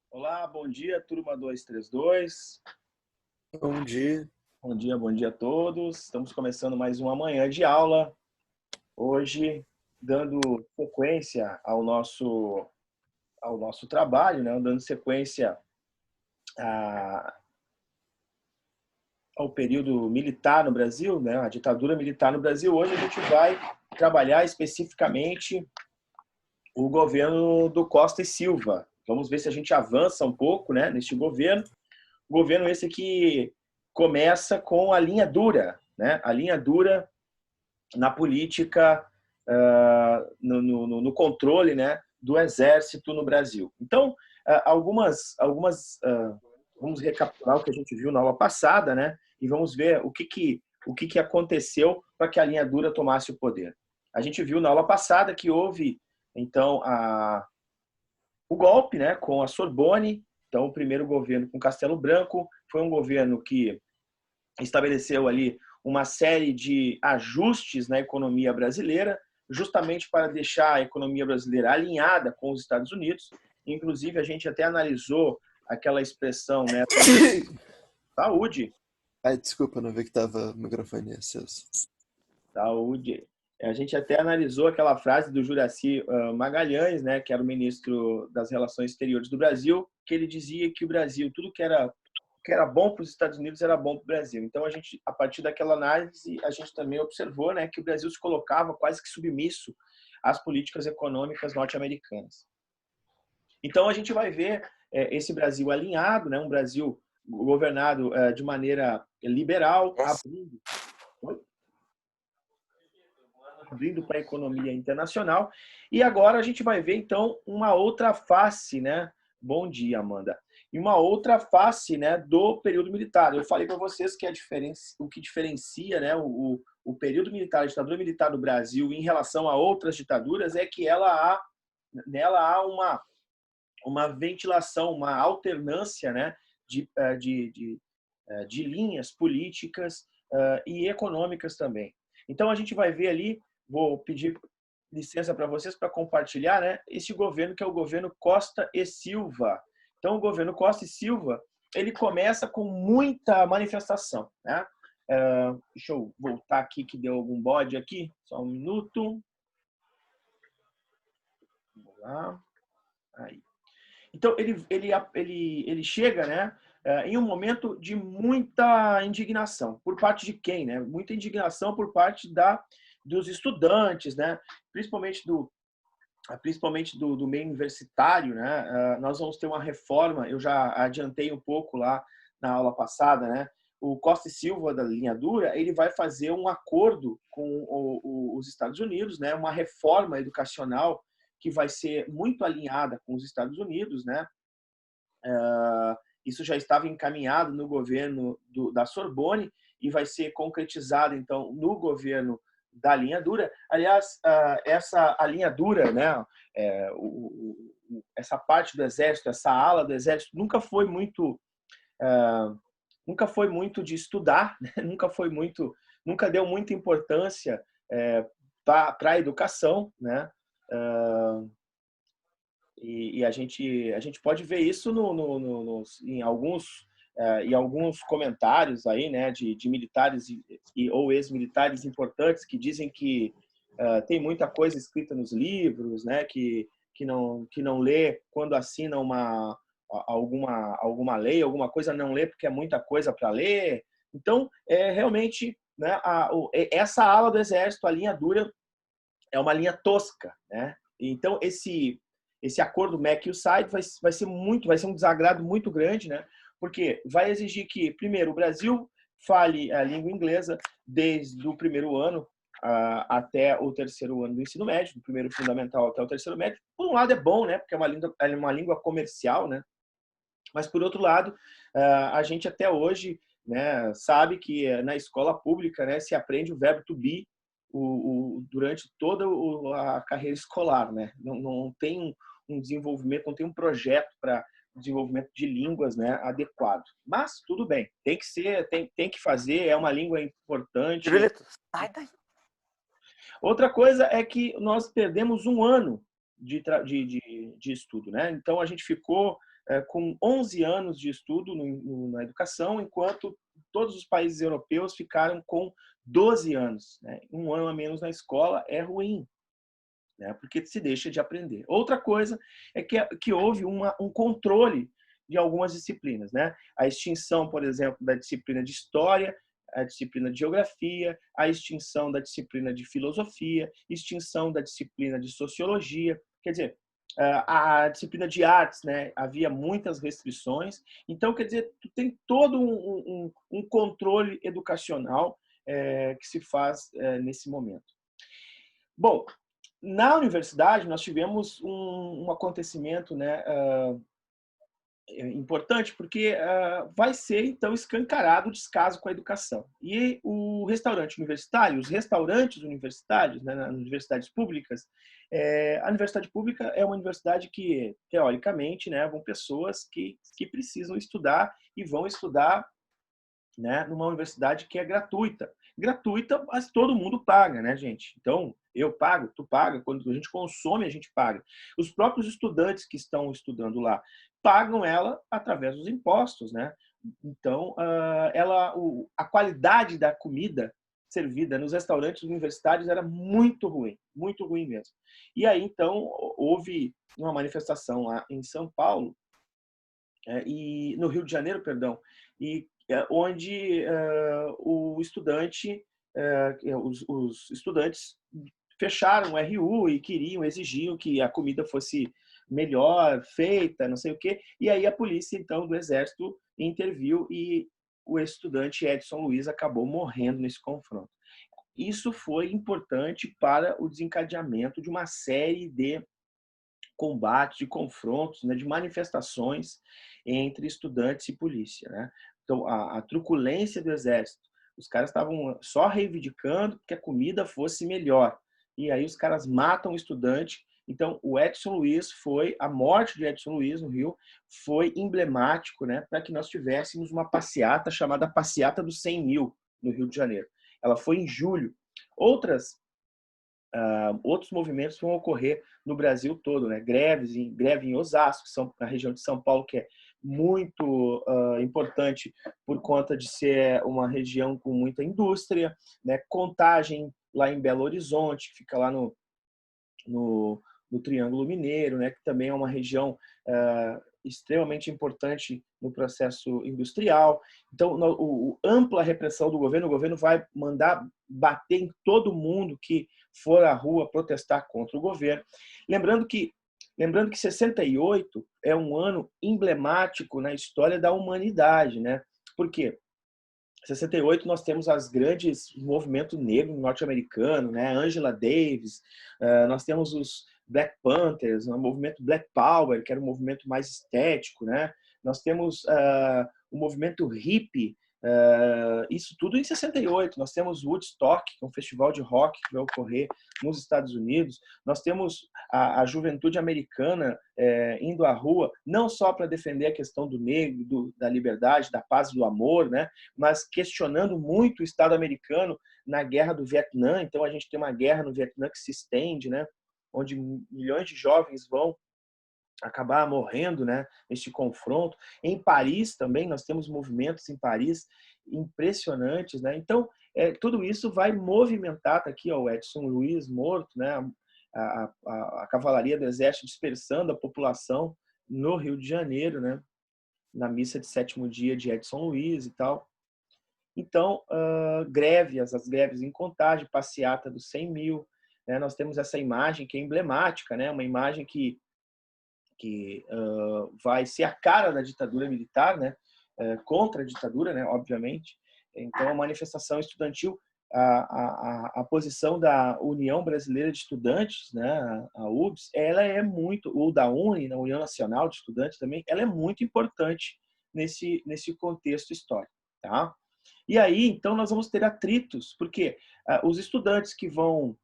Olá, bom dia, turma 232. Bom dia. Bom dia a todos. Estamos começando mais uma manhã de aula. Hoje, dando sequência ao nosso trabalho, né? Dando sequência a- ao período militar no Brasil, né? A ditadura militar no Brasil. Hoje a gente vai trabalhar especificamente o governo do Costa e Silva. Vamos ver se a gente avança um pouco, né, neste governo. Governo esse que começa com a linha dura, né? A linha dura na política, no controle, né, do exército no Brasil. Então, vamos recapitular o que a gente viu na aula passada, né? E vamos ver o que aconteceu para que a linha dura tomasse o poder. A gente viu na aula passada que houve, então, o golpe, né, com a Sorbonne. Então, o primeiro governo com Castelo Branco foi um governo que estabeleceu ali uma série de ajustes na economia brasileira, justamente para deixar a economia brasileira alinhada com os Estados Unidos. Inclusive, a gente até analisou aquela expressão, né? Saúde. Ai, desculpa, não vi que tava o microfone aceso. Saúde. A gente até analisou aquela frase do Juracy Magalhães, né, que era o ministro das Relações Exteriores do Brasil, que ele dizia que o Brasil, tudo que era bom para os Estados Unidos era bom para o Brasil. Então, a partir daquela análise, a gente também observou, né, que o Brasil se colocava quase que submisso às políticas econômicas norte-americanas. Então, a gente vai ver esse Brasil alinhado, né, um Brasil governado de maneira liberal, abrindo para a economia internacional. E agora a gente vai ver, então, uma outra face, né? Bom dia, Amanda. E uma outra face, né, do período militar. Eu falei para vocês que o que diferencia, né, o período militar, a ditadura militar do Brasil em relação a outras ditaduras é que nela há uma ventilação, uma alternância, né, de linhas políticas e econômicas também. Então, a gente vai ver ali, vou pedir licença para vocês para compartilhar, né, esse governo que é o governo Costa e Silva. Então, o governo Costa e Silva, ele começa com muita manifestação, né? Deixa eu voltar aqui que deu algum bode aqui, só um minuto. Vamos lá. Aí. Então, ele chega, né, em um momento de muita indignação. Por parte de quem? Né? Muita indignação por parte dos estudantes, né? Principalmente do meio universitário. Né? Nós vamos ter uma reforma, eu já adiantei um pouco lá na aula passada, né? O Costa e Silva, da linha dura, ele vai fazer um acordo com os Estados Unidos, né? Uma reforma educacional que vai ser muito alinhada com os Estados Unidos, né? Isso já estava encaminhado no governo da Sorbonne e vai ser concretizado, então, no governo da linha dura. Aliás, a linha dura, né, essa parte do exército, essa ala do exército, nunca foi muito de estudar, né? Nunca deu muita importância para a educação, né? E a gente pode ver isso em alguns comentários aí, né, de militares ou ex-militares importantes que dizem que tem muita coisa escrita nos livros, né, que não lê quando assina alguma lei, alguma coisa não lê porque é muita coisa para ler. Então, realmente, né, essa ala do exército, a linha dura, é uma linha tosca, né? Então, esse acordo MEC-USAID vai ser um desagrado muito grande, né? Porque vai exigir que, primeiro, o Brasil fale a língua inglesa desde o primeiro ano até o terceiro ano do ensino médio, do primeiro fundamental até o terceiro médio. Por um lado é bom, né? Porque é uma língua comercial, né? Mas, por outro lado, a gente até hoje, né, sabe que na escola pública, né, se aprende o verbo to be durante toda a carreira escolar. Né? Não tem um desenvolvimento, não tem um projeto para desenvolvimento de línguas, né, adequado. Mas tudo bem, tem que ser, tem que fazer, é uma língua importante. Julieta, sai daí. Outra coisa é que nós perdemos um ano de estudo. Né? Então, a gente ficou com 11 anos de estudo na educação, enquanto todos os países europeus ficaram com 12 anos. Né? Um ano a menos na escola é ruim, né? Porque se deixa de aprender. Outra coisa é que houve um controle de algumas disciplinas. Né? A extinção, por exemplo, da disciplina de História, a disciplina de Geografia, a extinção da disciplina de Filosofia, extinção da disciplina de Sociologia. Quer dizer, a disciplina de artes, né, havia muitas restrições. Então, quer dizer, tu tem todo um controle educacional que se faz nesse momento. Bom, na universidade nós tivemos um acontecimento, né, importante, porque vai ser, então, escancarado o descaso com a educação. E o restaurante universitário, os restaurantes universitários, né, nas universidades públicas, a universidade pública é uma universidade que, teoricamente, né, vão pessoas que precisam estudar e vão estudar, né, numa universidade que é gratuita. Gratuita, mas todo mundo paga, né, gente? Então, eu pago, tu paga, quando a gente consome, a gente paga. Os próprios estudantes que estão estudando lá pagam ela através dos impostos, né? Então, a qualidade da comida servida nos restaurantes universitários era muito ruim mesmo. E aí, então, houve uma manifestação lá em São Paulo, e no Rio de Janeiro, perdão, e onde o estudante, os estudantes fecharam o RU e exigiam que a comida fosse melhor feita, não sei o quê. E aí a polícia, então, do Exército interviu e o estudante Edson Luiz acabou morrendo nesse confronto. Isso foi importante para o desencadeamento de uma série de combates, de confrontos, né, de manifestações entre estudantes e polícia. Né? Então, a truculência do Exército, os caras estavam só reivindicando que a comida fosse melhor. E aí os caras matam o estudante. Então, a morte de Edson Luiz no Rio foi emblemático, né, para que nós tivéssemos uma passeata chamada Passeata dos 100 mil no Rio de Janeiro. Ela foi em julho. Outros movimentos vão ocorrer no Brasil todo, né? Greve em Osasco, na região de São Paulo, que é muito importante por conta de ser uma região com muita indústria, né? Contagem lá em Belo Horizonte, que fica lá no Triângulo Mineiro, né? Que também é uma região extremamente importante no processo industrial. Então, ampla repressão do governo, o governo vai mandar bater em todo mundo que for à rua protestar contra o governo. Lembrando que 68 é um ano emblemático na história da humanidade, né? Por quê? Em 68 nós temos as grandes movimento negro norte-americano, né? Angela Davis, nós temos os Black Panthers, o movimento Black Power, que era um movimento mais estético, né? Nós temos o movimento hippie, isso tudo em 68. Nós temos Woodstock, que é um festival de rock que vai ocorrer nos Estados Unidos. Nós temos a juventude americana indo à rua, não só para defender a questão do negro, da liberdade, da paz e do amor, né? Mas questionando muito o Estado americano na guerra do Vietnã. Então, a gente tem uma guerra no Vietnã que se estende, né? Onde milhões de jovens vão acabar morrendo, né, neste confronto. Em Paris também, nós temos movimentos em Paris impressionantes. Né? Então, tudo isso vai movimentar, tá aqui ó, o Edson Luiz morto, né, a cavalaria do Exército dispersando a população no Rio de Janeiro, né, na missa de 7º dia de Edson Luiz e tal. Então, as greves em Contagem, passeata dos 100 mil, né? Nós temos essa imagem que é emblemática, né? Uma imagem que vai ser a cara da ditadura militar, né? Contra a ditadura, né? Obviamente. Então, a manifestação estudantil, a posição da União Brasileira de Estudantes, né? A UBS, ela é muito, ou da UNE, na União Nacional de Estudantes também, ela é muito importante nesse contexto histórico, tá? E aí, então, nós vamos ter atritos, porque os estudantes que vão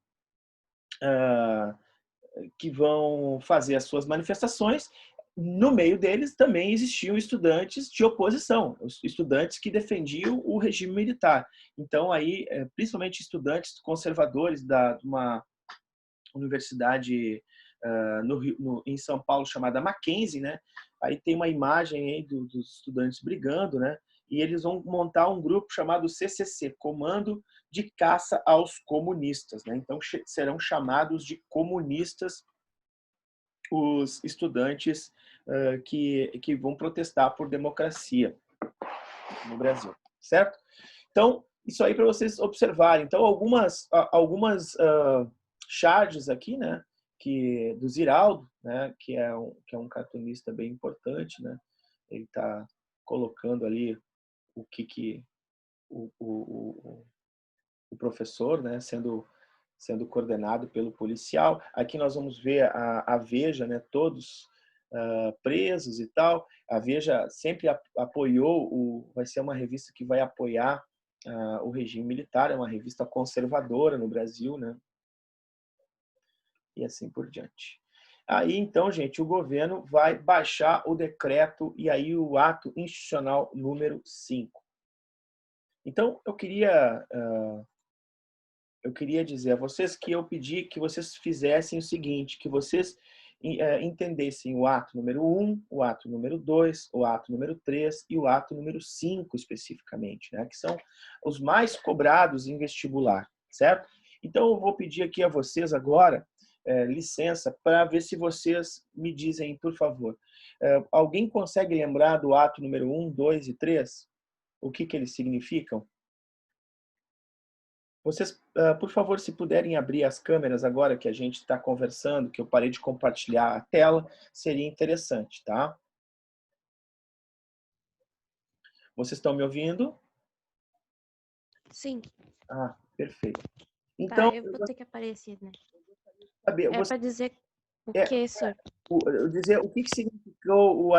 fazer as suas manifestações, no meio deles também existiam estudantes de oposição, estudantes que defendiam o regime militar. Então, aí, principalmente estudantes conservadores de uma universidade em São Paulo chamada Mackenzie, né? Aí tem uma imagem aí dos estudantes brigando, né? E eles vão montar um grupo chamado CCC, Comando de Caça aos Comunistas, né? Então serão chamados de comunistas os estudantes que vão protestar por democracia no Brasil, certo? Então, isso aí para vocês observarem. Então, algumas charges aqui, né? Que do Ziraldo, né? Que é um cartunista bem importante, né? Ele está colocando ali o que o professor, né? Sendo coordenado pelo policial. Aqui nós vamos ver a Veja, né? Todos presos e tal. A Veja sempre apoiou, vai ser uma revista que vai apoiar o regime militar, é uma revista conservadora no Brasil, né? E assim por diante. Aí, então, gente, o governo vai baixar o decreto e aí o ato institucional número 5. Então, eu queria dizer a vocês que eu pedi que vocês fizessem o seguinte, que vocês entendessem o ato número 1, o ato número 2, o ato número 3 e o ato número 5 especificamente, né? Que são os mais cobrados em vestibular, certo? Então, eu vou pedir aqui a vocês agora, licença, para ver se vocês me dizem, por favor, alguém consegue lembrar do ato número 1, 2 e 3? O que eles significam? Vocês, por favor, se puderem abrir as câmeras agora que a gente está conversando, que eu parei de compartilhar a tela, seria interessante, tá? Vocês estão me ouvindo? Sim. Ah, perfeito. Então, Tá, eu vou ter que aparecer, né? saber, É para dizer o é, que, senhor? dizer o que significou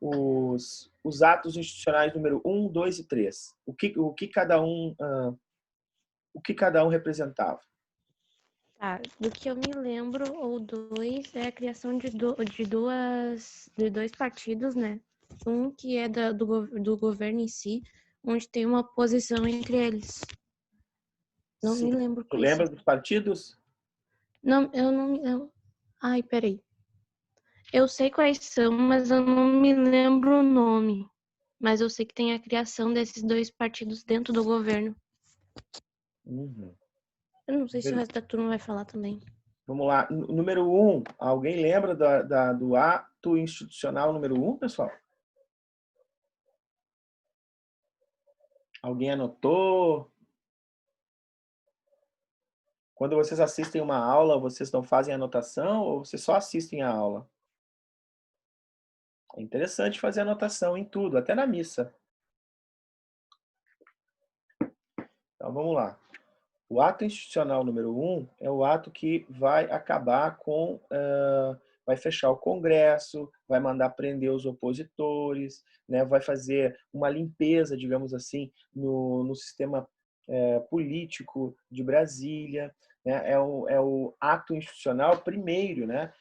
os atos institucionais número 1, 2 e 3. O que cada um representava? Tá, do que eu me lembro, o 2 é a criação de dois partidos, né? Um que é do governo em si, onde tem uma oposição entre eles. Não Sim. me lembro Tu quais lembra são. dos partidos? Não, eu não. Ai, peraí. Eu sei quais são, mas eu não me lembro o nome. Mas eu sei que tem a criação desses dois partidos dentro do governo. Uhum. Eu não sei se o resto da turma vai falar também. Vamos lá. Número 1. Alguém lembra do ato institucional número 1, pessoal? Alguém anotou? Quando vocês assistem uma aula, vocês não fazem anotação ou vocês só assistem a aula? É interessante fazer anotação em tudo, até na missa. Então vamos lá. O ato institucional número 1 é o ato que vai acabar com, vai fechar o Congresso, vai mandar prender os opositores, né, vai fazer uma limpeza, digamos assim, no sistema político de Brasília, né, é o ato institucional primeiro, né?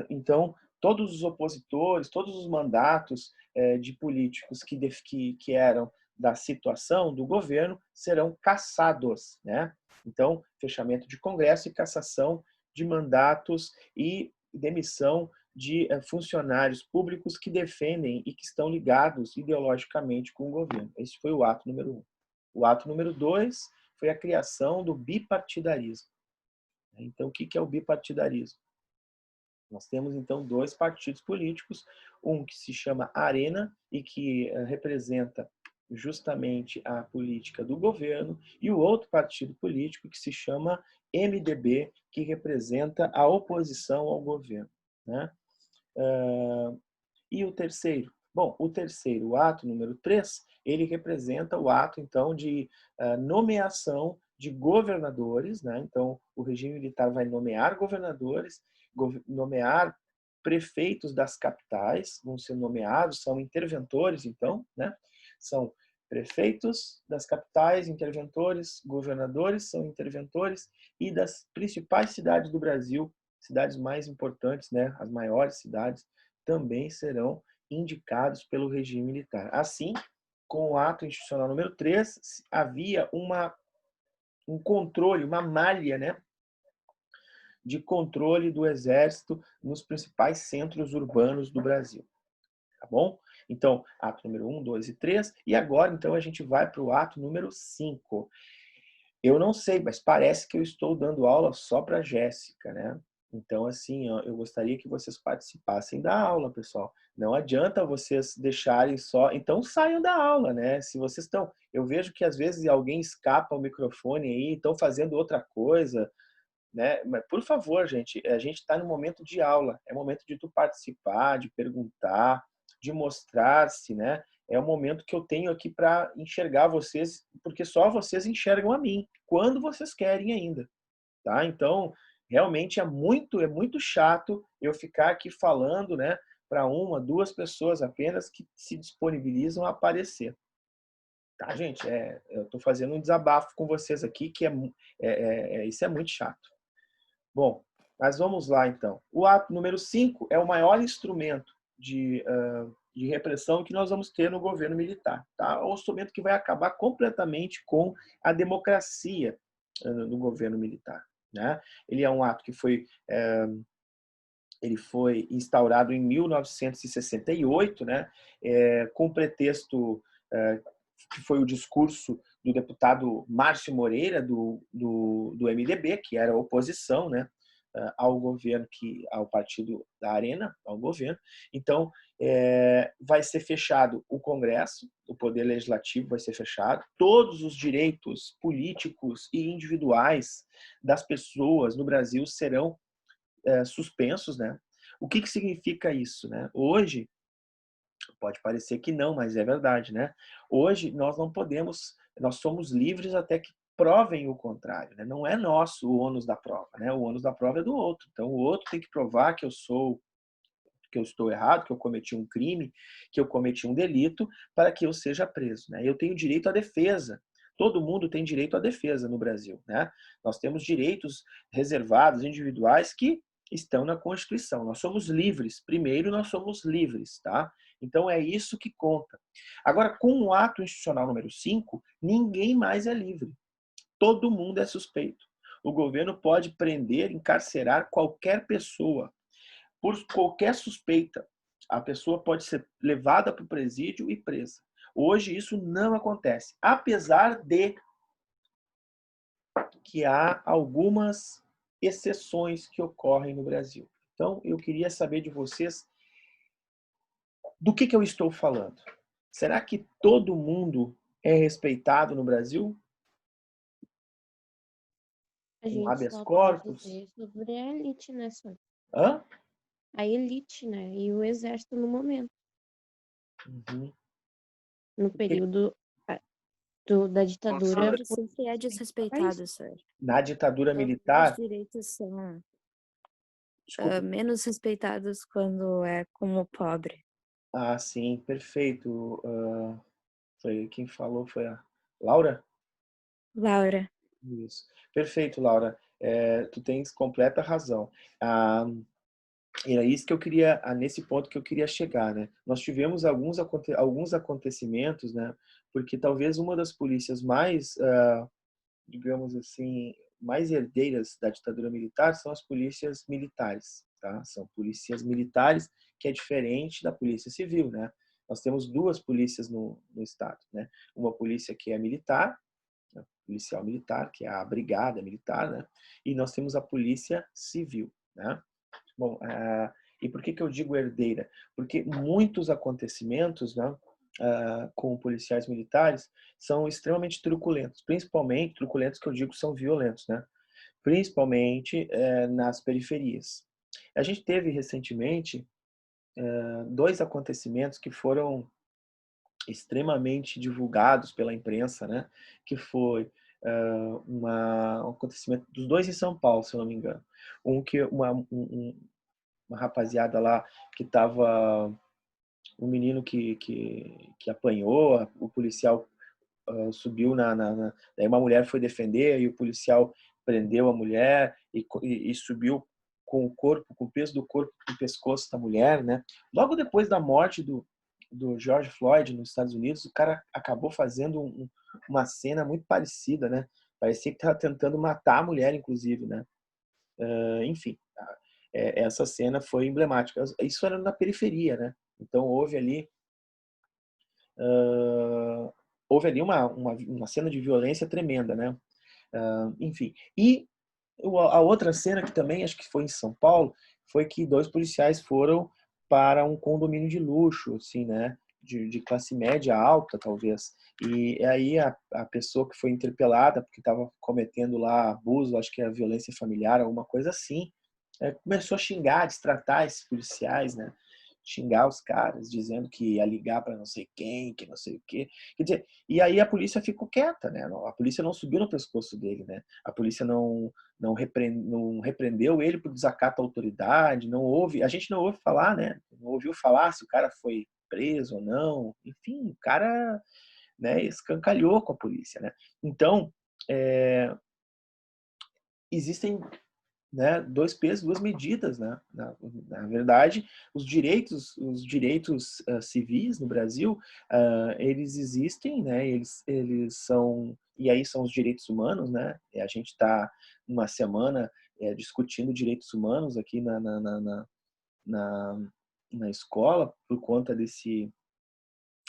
Então, todos os opositores, todos os mandatos de políticos que eram da situação do governo serão cassados, né? Então, fechamento de Congresso e cassação de mandatos e demissão de funcionários públicos que defendem e que estão ligados ideologicamente com o governo. Esse foi o ato número 1. O ato número 2 foi a criação do bipartidarismo. Então, o que é o bipartidarismo? Nós temos, então, dois partidos políticos, um que se chama Arena e que representa justamente a política do governo, e o outro partido político que se chama MDB, que representa a oposição ao governo, né? E o terceiro? Bom, o terceiro, o ato número 3, ele representa o ato, então, de nomeação de governadores, né? Então, o regime militar vai nomear governadores, nomear prefeitos das capitais, vão ser nomeados, são interventores, então, né? São prefeitos das capitais, interventores, governadores são interventores, e das principais cidades do Brasil, cidades mais importantes, né? As maiores cidades, também serão indicados pelo regime militar. Assim, com o ato institucional número 3, havia um controle, uma malha, né, de controle do Exército nos principais centros urbanos do Brasil. Tá bom? Então, ato número 1, 2 e 3. E agora, então, a gente vai para o ato número 5. Eu não sei, mas parece que eu estou dando aula só para a Jéssica, né? Então, assim, ó, eu gostaria que vocês participassem da aula, pessoal. Não adianta vocês deixarem só. Então, saiam da aula, né? Se vocês estão. Eu vejo que às vezes alguém escapa o microfone aí, estão fazendo outra coisa, né? Mas, por favor, gente, a gente está no momento de aula. É momento de tu participar, de perguntar, de mostrar-se, né? É o momento que eu tenho aqui para enxergar vocês, porque só vocês enxergam a mim, quando vocês querem ainda, tá? Então, realmente é muito chato eu ficar aqui falando, né, para uma, duas pessoas apenas que se disponibilizam a aparecer. Tá, gente? Eu estou fazendo um desabafo com vocês aqui, que isso é muito chato. Bom, mas vamos lá então. O ato número 5 é o maior instrumento de repressão que nós vamos ter no governo militar. Tá? É um instrumento que vai acabar completamente com a democracia no governo militar. Né? Ele é um ato que ele foi instaurado em 1968, né? Com o pretexto que foi o discurso do deputado Márcio Moreira, do MDB, que era a oposição, né, ao governo, ao partido da Arena, ao governo. Então, vai ser fechado o Congresso, o Poder Legislativo vai ser fechado, todos os direitos políticos e individuais das pessoas no Brasil serão suspensos, né? O que significa isso, né? Hoje, pode parecer que não, mas é verdade, né? Hoje nós não podemos, nós somos livres até que provem o contrário, né? Não é nosso o ônus da prova, né? O ônus da prova é do outro. Então o outro tem que provar que eu estou errado, que eu cometi um crime, que eu cometi um delito, para que eu seja preso, né? Eu tenho direito à defesa. Todo mundo tem direito à defesa no Brasil, né? Nós temos direitos reservados, individuais, que estão na Constituição. Nós somos livres. Primeiro, nós somos livres, tá? Então, é isso que conta. Agora, com o ato institucional número 5, ninguém mais é livre. Todo mundo é suspeito. O governo pode prender, encarcerar qualquer pessoa por qualquer suspeita. A pessoa pode ser levada para o presídio e presa. Hoje isso não acontece, apesar de que há algumas exceções que ocorrem no Brasil. Então, eu queria saber de vocês do que eu estou falando. Será que todo mundo é respeitado no Brasil? A Com gente habeas só pode corpus? ver sobre a elite, né? Só. Hã? A elite, né? E o exército no momento. Uhum. No período da O ditadura. pobre sempre é desrespeitado, sir. Na ditadura Todos os militar, direitos são desculpa. menos respeitados quando é como pobre. Ah, sim, perfeito. Foi quem falou foi a Laura? Laura, Isso. Perfeito, Laura. Tu tens completa razão. Ah, era isso que eu queria, nesse ponto que eu queria chegar, né? Nós tivemos alguns acontecimentos, né? Porque talvez uma das polícias mais, digamos assim, mais herdeiras da ditadura militar são as polícias militares, tá? São polícias militares, que é diferente da polícia civil, né? Nós temos duas polícias no estado, né? Uma polícia que é militar, policial militar, que é a brigada militar, né? E nós temos a polícia civil, né? Bom, e por que eu digo herdeira? Porque muitos acontecimentos, né, com policiais militares são extremamente truculentos, principalmente truculentos que eu digo são violentos, né? Principalmente nas periferias. A gente teve recentemente dois acontecimentos que foram extremamente divulgados pela imprensa, né? Que foi um acontecimento dos dois em São Paulo, se eu não me engano. Uma rapaziada lá que estava um menino que apanhou, o policial subiu daí uma mulher foi defender e o policial prendeu a mulher e subiu com o corpo, com o peso do corpo no pescoço da mulher, né? Logo depois da morte do George Floyd nos Estados Unidos, o cara acabou fazendo uma cena muito parecida, né? Parecia que estava tentando matar a mulher, inclusive, né? Enfim, essa cena foi emblemática. Isso era na periferia, né? Então houve ali uma cena de violência tremenda, né? Enfim. E a outra cena que também acho que foi em São Paulo foi que 2 policiais foram para um condomínio de luxo, assim, né? De classe média alta, talvez. E aí a pessoa que foi interpelada porque estava cometendo lá abuso, acho que é violência familiar, alguma coisa assim, começou a xingar, destratar esses policiais, né? Xingar os caras, dizendo que ia ligar para não sei quem, que não sei o quê. Quer dizer, e aí a polícia ficou quieta, né? A polícia não subiu no pescoço dele, né? A polícia não repreendeu ele por desacato à autoridade, a gente não ouve falar, né? Não ouviu falar se o cara foi preso ou não. Enfim, o cara, né, escancalhou com a polícia, né? Então, existem, né, 2 pesos, 2 medidas, né? Na verdade, os direitos civis no Brasil, eles existem, né? Eles são, e aí são os direitos humanos, né? E a gente está numa semana discutindo direitos humanos aqui na, na escola por conta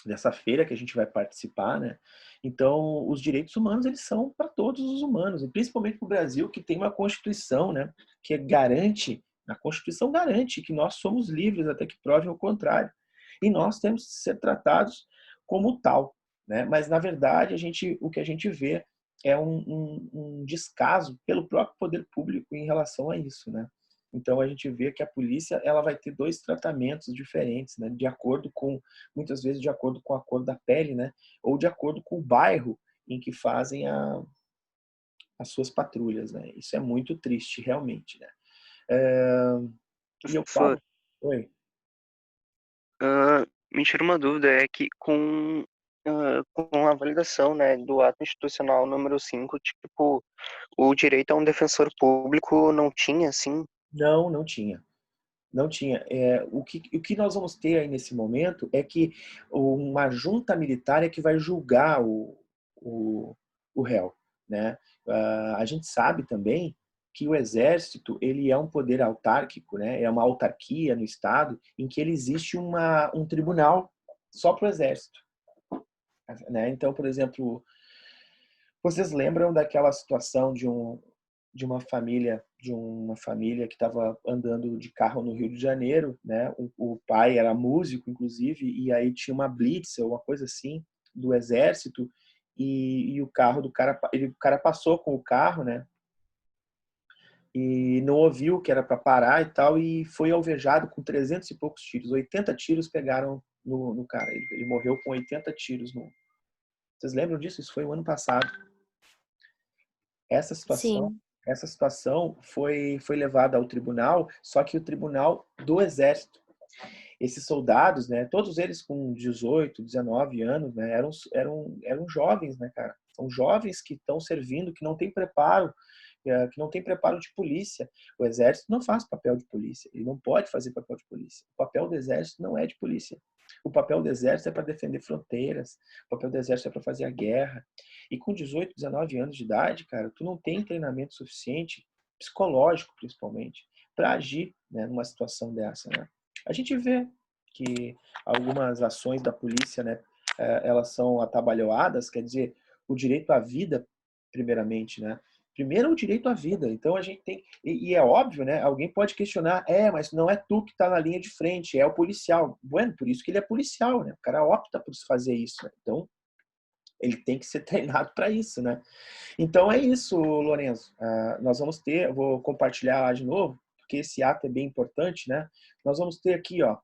dessa feira que a gente vai participar, né? Então, os direitos humanos, eles são para todos os humanos, e principalmente para o Brasil, que tem uma Constituição, né? Que a Constituição garante que nós somos livres até que provem o contrário. E nós temos que ser tratados como tal, né? Mas, na verdade, o que a gente vê é um descaso pelo próprio poder público em relação a isso, né? Então a gente vê que a polícia ela vai ter 2 tratamentos diferentes, né? Muitas vezes de acordo com a cor da pele, né? Ou de acordo com o bairro em que fazem as suas patrulhas, né? Isso é muito triste, realmente, né? E eu Professor, falo, oi, me tira uma dúvida, é que com a validação, né, do ato institucional número 5, tipo, o direito a um defensor público não tinha, assim? não tinha. Não tinha. O que nós vamos ter aí nesse momento é que uma junta militar é que vai julgar o réu, né? A gente sabe também que o exército ele é um poder autárquico, né? É uma autarquia no estado em que ele existe um tribunal só para o exército, né? Então, por exemplo, vocês lembram daquela situação de uma família que estava andando de carro no Rio de Janeiro, né? O pai era músico, inclusive, e aí tinha uma blitz, ou uma coisa assim, do exército, e o carro do cara, o cara passou com o carro, né? E não ouviu que era para parar e tal, e foi alvejado com 300 e poucos tiros. 80 tiros pegaram no cara. Ele morreu com 80 tiros no. Vocês lembram disso? Isso foi o ano passado. Essa situação, Sim. essa situação foi levada ao tribunal, só que o tribunal do Exército. Esses soldados, né, todos eles com 18, 19 anos, né, eram jovens, né, cara? São jovens que estão servindo, que não tem preparo de polícia. O Exército não faz papel de polícia, ele não pode fazer papel de polícia. O papel do Exército não é de polícia. O papel do Exército é para defender fronteiras, o papel do Exército é para fazer a guerra. E com 18, 19 anos de idade, cara, tu não tem treinamento suficiente, psicológico principalmente, para agir, né, numa situação dessa, né? A gente vê que algumas ações da polícia, né, elas são atabalhoadas, quer dizer, o direito à vida, primeiramente, né? Primeiro, o direito à vida. Então, a gente tem... E é óbvio, né? Alguém pode questionar, mas não é tu que está na linha de frente, é o policial. Bueno, por isso que ele é policial, né? O cara opta por fazer isso, né? Então, ele tem que ser treinado para isso, né? Então, é isso, Lorenzo. Nós vamos ter... Eu vou compartilhar lá de novo, porque esse ato é bem importante, né? Nós vamos ter aqui, ó,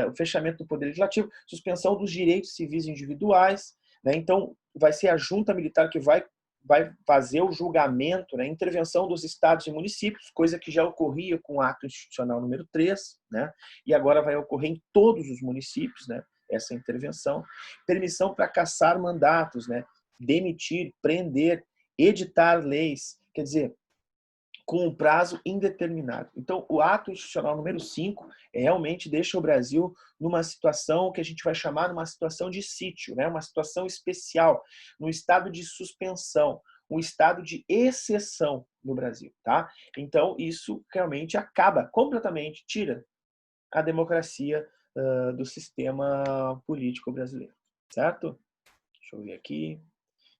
o fechamento do Poder Legislativo, suspensão dos direitos civis individuais, né? Então, vai ser a junta militar que vai fazer o julgamento, né? Intervenção dos estados e municípios, coisa que já ocorria com o ato institucional número 3, né? E agora vai ocorrer em todos os municípios, né? Essa intervenção. Permissão para cassar mandatos, né? Demitir, prender, editar leis, quer dizer, com um prazo indeterminado. Então, o ato institucional número 5 realmente deixa o Brasil numa situação que a gente vai chamar uma situação de sítio, né? Uma situação especial, num estado de suspensão, um estado de exceção. no Brasil, tá? Então, isso realmente acaba completamente, tira a democracia do sistema político brasileiro, certo? Deixa eu ver aqui.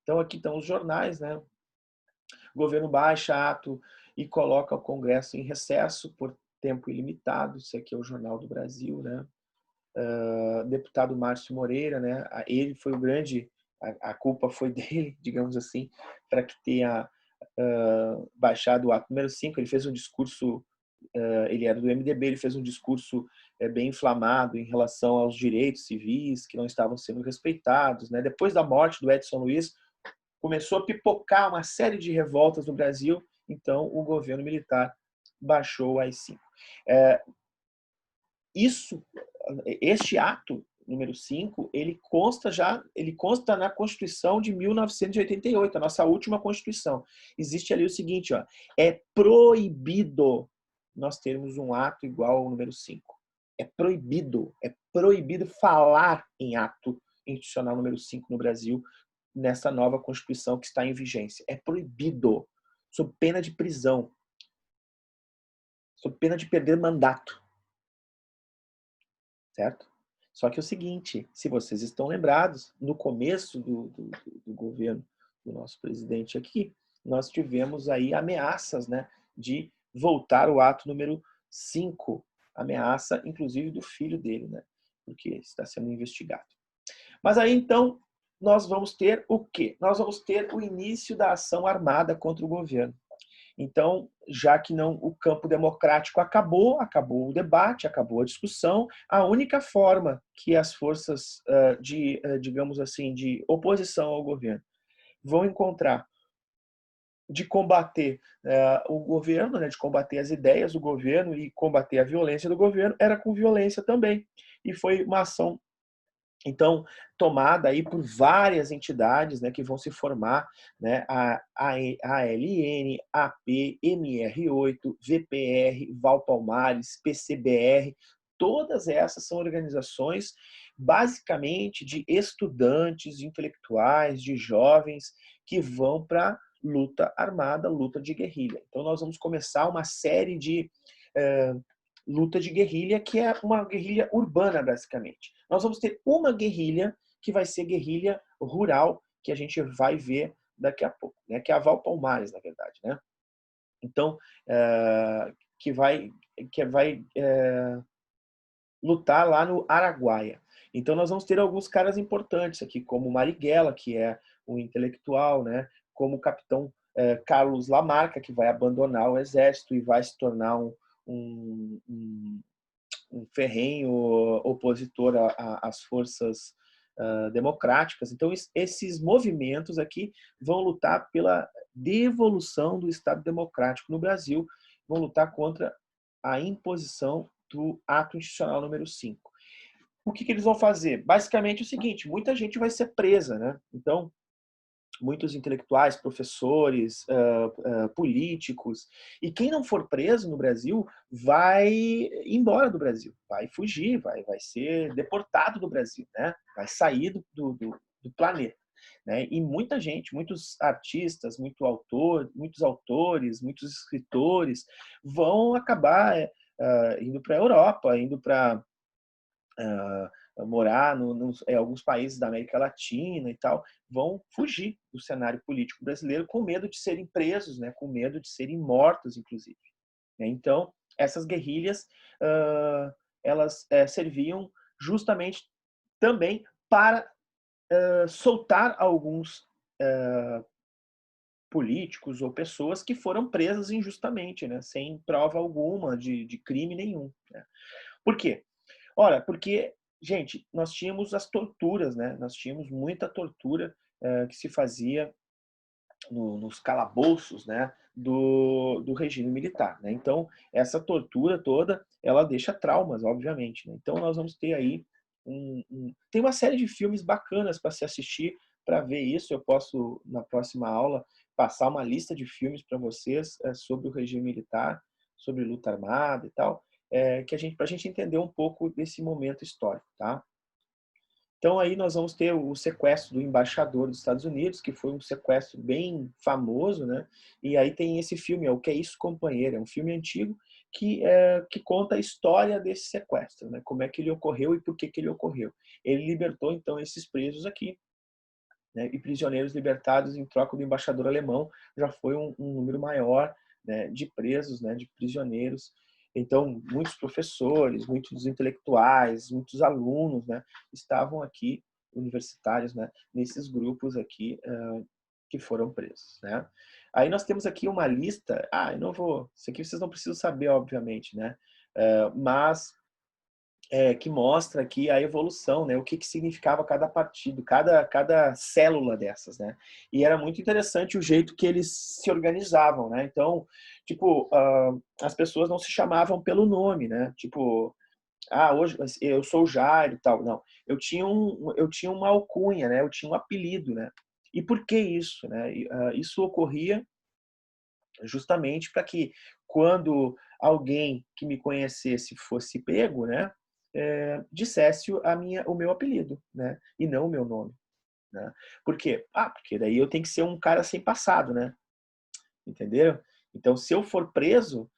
Então, aqui estão os jornais, né? O governo baixa ato e coloca o Congresso em recesso por tempo ilimitado. Isso aqui é o Jornal do Brasil, né? Deputado Márcio Moreira, né? Ele foi o grande, a culpa foi dele, digamos assim, para que tenha baixado o ato número 5. Ele fez um discurso, ele era do MDB, ele fez um discurso bem inflamado em relação aos direitos civis que não estavam sendo respeitados, né? Depois da morte do Edson Luiz, começou a pipocar uma série de revoltas no Brasil, então o governo militar baixou o AI-5. Este ato número 5, ele consta na Constituição de 1988, a nossa última Constituição. Existe ali o seguinte, ó, é proibido nós termos um ato igual ao número 5. É proibido falar em ato institucional número 5 no Brasil, nessa nova Constituição que está em vigência. É proibido, sob pena de prisão, sob pena de perder mandato. Certo? Só que é o seguinte, se vocês estão lembrados, no começo do governo do nosso presidente aqui, nós tivemos aí ameaças, né, de voltar o ato número 5, ameaça inclusive do filho dele, né, porque está sendo investigado. Mas aí então nós vamos ter o quê? Nós vamos ter o início da ação armada contra o governo. Então, já que não o campo democrático acabou o debate, acabou a discussão, a única forma que as forças digamos assim, de oposição ao governo vão encontrar de combater o governo, né, de combater as ideias do governo e combater a violência do governo, era com violência também. E foi uma ação então, tomada aí por várias entidades, né, que vão se formar, né, a ALN, AP, MR8, VPR, Valpalmares, PCBR, todas essas são organizações basicamente de estudantes, de intelectuais, de jovens que vão para luta armada, luta de guerrilha. Então, nós vamos começar uma série de luta de guerrilha, que é uma guerrilha urbana, basicamente. Nós vamos ter uma guerrilha que vai ser guerrilha rural, que a gente vai ver daqui a pouco, né? Que é a Valpalmares, na verdade, né? Então, que vai lutar lá no Araguaia. Então, nós vamos ter alguns caras importantes aqui, como Marighella, que é um intelectual, né? Como o capitão Carlos Lamarca, que vai abandonar o exército e vai se tornar um ferrenho opositor às forças democráticas. Então, esses movimentos aqui vão lutar pela devolução do Estado democrático no Brasil, vão lutar contra a imposição do ato institucional número 5. O que eles vão fazer? Basicamente o seguinte, muita gente vai ser presa, né? Então, muitos intelectuais, professores, políticos. E quem não for preso no Brasil vai embora do Brasil, vai fugir, vai ser deportado do Brasil, né? Vai sair do planeta. Né? E muita gente, muitos artistas, muitos autores, muitos escritores vão acabar indo para a Europa, indo para morar em alguns países da América Latina e tal, vão fugir do cenário político brasileiro com medo de serem presos, né, com medo de serem mortos, inclusive. Então, essas guerrilhas, elas serviam justamente também para soltar alguns políticos ou pessoas que foram presas injustamente, né, sem prova alguma de crime nenhum. Né? Por quê? Ora, porque, gente, nós tínhamos as torturas, né? Nós tínhamos muita tortura que se fazia nos calabouços, né? Do regime militar, né? Então, essa tortura toda, ela deixa traumas, obviamente. Né? Então, nós vamos ter aí tem uma série de filmes bacanas para se assistir, para ver isso. Eu posso, na próxima aula, passar uma lista de filmes para vocês sobre o regime militar, sobre luta armada e tal, para a gente entender um pouco desse momento histórico, tá? Então aí nós vamos ter o sequestro do embaixador dos Estados Unidos, que foi um sequestro bem famoso, né? E aí tem esse filme, O Que é Isso, Companheiro? É um filme antigo que conta a história desse sequestro, né? Como é que ele ocorreu e por que ele ocorreu. Ele libertou então esses presos aqui, né? E prisioneiros libertados em troca do embaixador alemão. Já foi um número maior, né, de presos, né, de prisioneiros. Então, muitos professores, muitos intelectuais, muitos alunos, né, estavam aqui, universitários, né, nesses grupos aqui que foram presos, né? Aí nós temos aqui uma lista. Eu não vou. Isso aqui vocês não precisam saber, obviamente, né? Mas que mostra aqui a evolução, né? O que significava cada partido, cada célula dessas, né? E era muito interessante o jeito que eles se organizavam, né? Então, tipo, as pessoas não se chamavam pelo nome, né? Tipo, hoje eu sou o Jairo e tal. Não, eu tinha uma alcunha, né? Eu tinha um apelido, né? E por que isso, né? Isso ocorria justamente para que quando alguém que me conhecesse fosse pego, né, dissesse o meu apelido, né, e não o meu nome, né? Por quê? Porque daí eu tenho que ser um cara sem passado, né? Entenderam? Então, se eu for preso,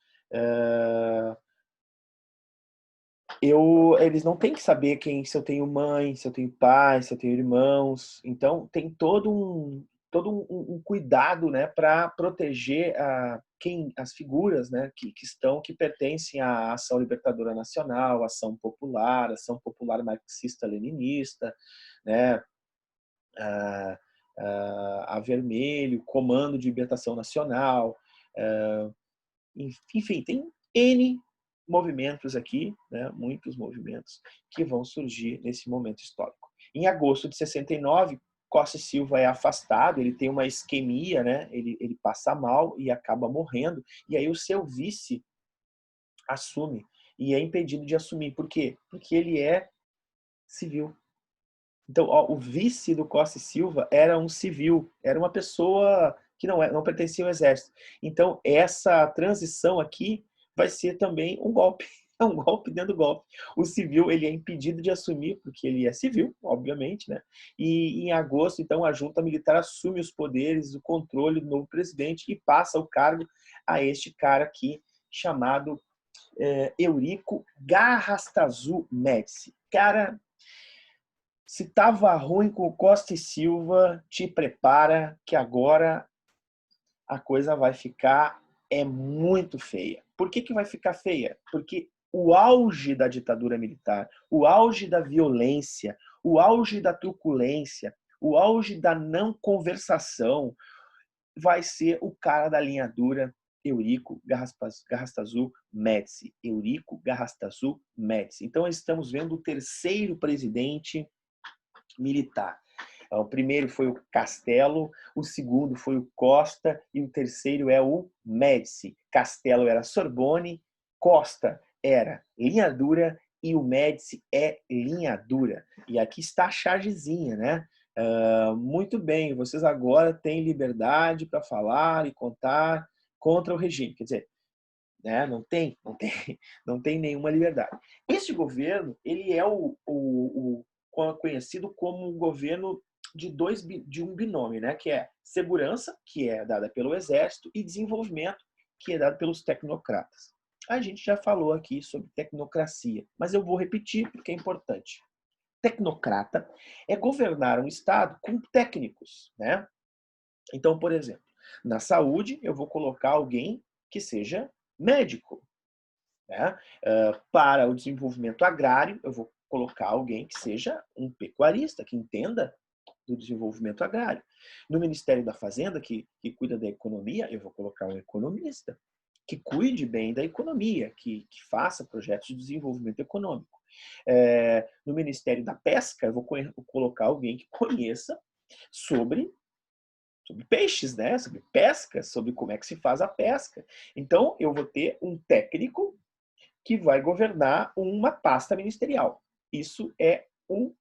eles não têm que saber se eu tenho mãe, se eu tenho pai, se eu tenho irmãos. Então, tem todo um cuidado, né, para proteger as figuras, né, que pertencem à Ação Libertadora Nacional, Ação Popular Marxista-Leninista, né, a Vermelho, Comando de Libertação Nacional, enfim, tem N movimentos aqui, né, muitos movimentos que vão surgir nesse momento histórico. Em agosto de 69, Costa e Silva é afastado, ele tem uma isquemia, né, ele passa mal e acaba morrendo, e aí o seu vice assume, e é impedido de assumir. Por quê? Porque ele é civil. Então, o vice do Costa e Silva era um civil, era uma pessoa que não pertencia ao exército. Então, essa transição aqui vai ser também um golpe. É um golpe dentro do golpe. O civil, ele é impedido de assumir, porque ele é civil, obviamente, né? E em agosto, então, a junta militar assume os poderes, o controle do novo presidente e passa o cargo a este cara aqui, chamado Eurico Garrastazu Médici. Cara, se tava ruim com o Costa e Silva, te prepara que agora a coisa vai ficar muito feia. Por que vai ficar feia? Porque o auge da ditadura militar, o auge da violência, o auge da truculência, o auge da não conversação vai ser o cara da linha dura, Eurico Garrastazu Médici. Eurico Garrastazu Médici. Então estamos vendo o terceiro presidente militar. O primeiro foi o Castelo, o segundo foi o Costa e o terceiro é o Médici. Castelo era Sorbonne, Costa era linha dura e o Médici é linha dura. E aqui está a chargezinha, né? Muito bem, vocês agora têm liberdade para falar e contar contra o regime. Quer dizer, né? Não tem nenhuma liberdade. Este governo, ele é conhecido como um governo de um binômio, né? Que é segurança, que é dada pelo exército, e desenvolvimento, que é dado pelos tecnocratas. A gente já falou aqui sobre tecnocracia, mas eu vou repetir porque é importante. Tecnocrata é governar um estado com técnicos, né? Então, por exemplo, na saúde eu vou colocar alguém que seja médico, né? Para o desenvolvimento agrário eu vou colocar alguém que seja um pecuarista, que entenda do desenvolvimento agrário. No Ministério da Fazenda, que cuida da economia, eu vou colocar um economista que cuide bem da economia, que faça projetos de desenvolvimento econômico. No Ministério da Pesca, eu vou colocar alguém que conheça sobre peixes, né? Sobre pesca, sobre como é que se faz a pesca. Então, eu vou ter um técnico que vai governar uma pasta ministerial. Isso é o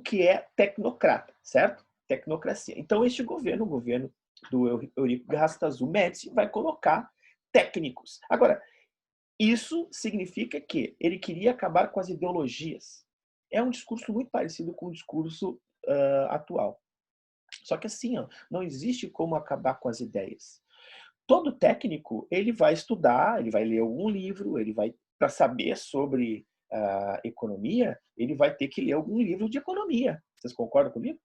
que é tecnocrata, certo? Tecnocracia. Então, este governo, o governo do Eurico Garrastazu Médici, vai colocar técnicos. Agora, isso significa que ele queria acabar com as ideologias. é um discurso muito parecido com o discurso atual. Só que assim, ó, não existe como acabar com as ideias. Todo técnico, ele vai estudar, ele vai ler algum livro, ele vai, para saber sobre economia, ele vai ter que ler algum livro de economia. Vocês concordam comigo?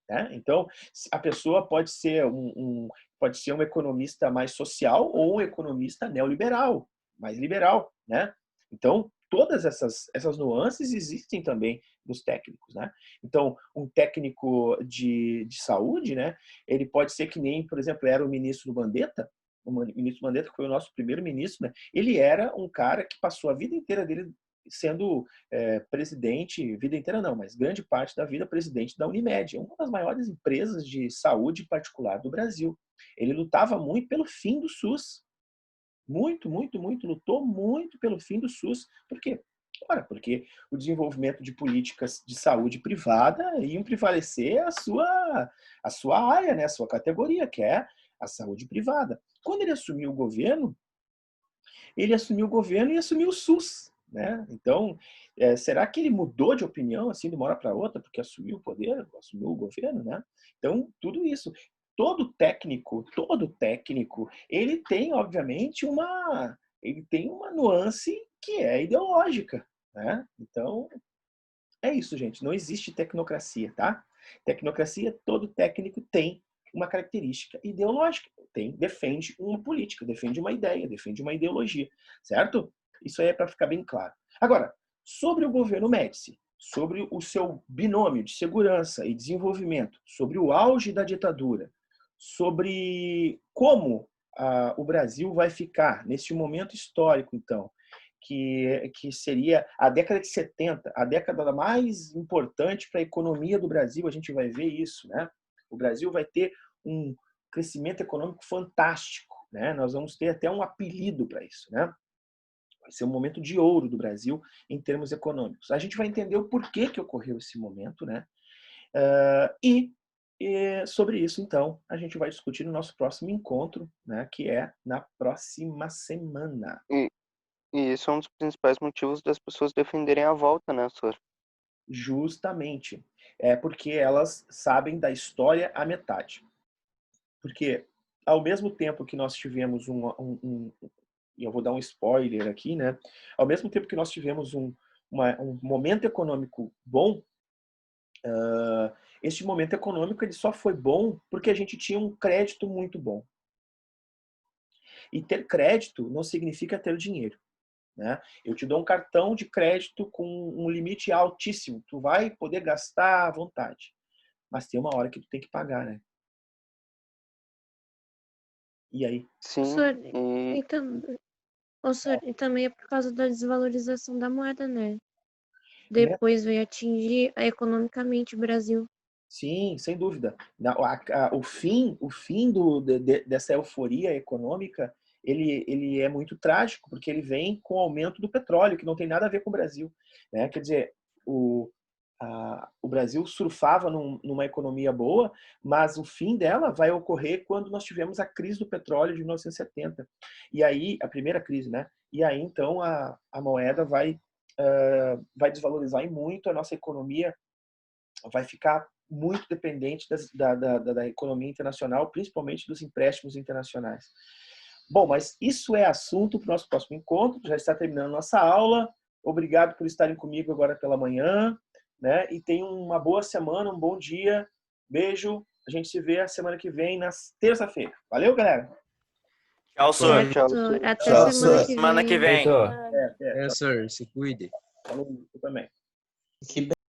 Né? Então, a pessoa pode ser pode ser um economista mais social ou um economista neoliberal, mais liberal, né? Então, todas essas nuances existem também nos técnicos, né? Então, um técnico de saúde, né? Ele pode ser que nem, por exemplo, era o ministro Mandetta, que foi o nosso primeiro ministro, né? Ele era um cara que passou a vida inteira dele sendo presidente, vida inteira não, mas grande parte da vida presidente da Unimed, uma das maiores empresas de saúde particular do Brasil. Ele lutava muito pelo fim do SUS. Muito, muito, muito, lutou muito pelo fim do SUS. Por quê? Ora, porque o desenvolvimento de políticas de saúde privada iam prevalecer a sua área, né? A sua categoria, que é a saúde privada. Quando ele assumiu o governo e assumiu o SUS. Né? Então, será que ele mudou de opinião assim de uma hora para outra porque assumiu o poder, assumiu o governo? Né? Então, tudo isso. Todo técnico, ele tem, obviamente, uma nuance que é ideológica. Né? Então, é isso, gente. Não existe tecnocracia, tá? Tecnocracia, todo técnico tem uma característica ideológica. Defende uma política, defende uma ideia, defende uma ideologia, certo? Isso aí é para ficar bem claro. Agora, sobre o governo Médici, sobre o seu binômio de segurança e desenvolvimento, sobre o auge da ditadura, sobre como o Brasil vai ficar nesse momento histórico, então, que seria a década de 70, a década mais importante para a economia do Brasil, a gente vai ver isso, né? O Brasil vai ter um crescimento econômico fantástico, né? Nós vamos ter até um apelido para isso, né? Vai ser um momento de ouro do Brasil em termos econômicos. A gente vai entender o porquê que ocorreu esse momento, né? E sobre isso, então, a gente vai discutir no nosso próximo encontro, né? Que é na próxima semana. E isso é um dos principais motivos das pessoas defenderem a volta, né, Sor? Justamente. É porque elas sabem da história à metade. Porque, ao mesmo tempo que nós tivemos e eu vou dar um spoiler aqui, né? Ao mesmo tempo que nós tivemos um momento econômico bom, este momento econômico ele só foi bom porque a gente tinha um crédito muito bom. E ter crédito não significa ter dinheiro. Né? Eu te dou um cartão de crédito com um limite altíssimo. Tu vai poder gastar à vontade. Mas tem uma hora que tu tem que pagar, né? E aí? Sim, Senhor, e então, senhor, e também é por causa da desvalorização da moeda, né? Depois veio atingir economicamente o Brasil. Sim, sem dúvida. O fim dessa euforia econômica, ele é muito trágico, porque ele vem com o aumento do petróleo, que não tem nada a ver com o Brasil. Né? Quer dizer, o Brasil surfava numa economia boa, mas o fim dela vai ocorrer quando nós tivemos a crise do petróleo de 1970. E aí, a primeira crise, né? E aí, então, a moeda vai desvalorizar muito, a nossa economia vai ficar muito dependente da economia internacional, principalmente dos empréstimos internacionais. Bom, mas isso é assunto para o nosso próximo encontro. Já está terminando nossa aula. Obrigado por estarem comigo agora pela manhã. Né? E tenham uma boa semana, um bom dia. Beijo. A gente se vê a semana que vem, na terça-feira. Valeu, galera? Tchau, senhor. tchau, Até Tchau, semana senhor. que Semana que vem. É, senhor, se cuide. falou, eu também. Que bem.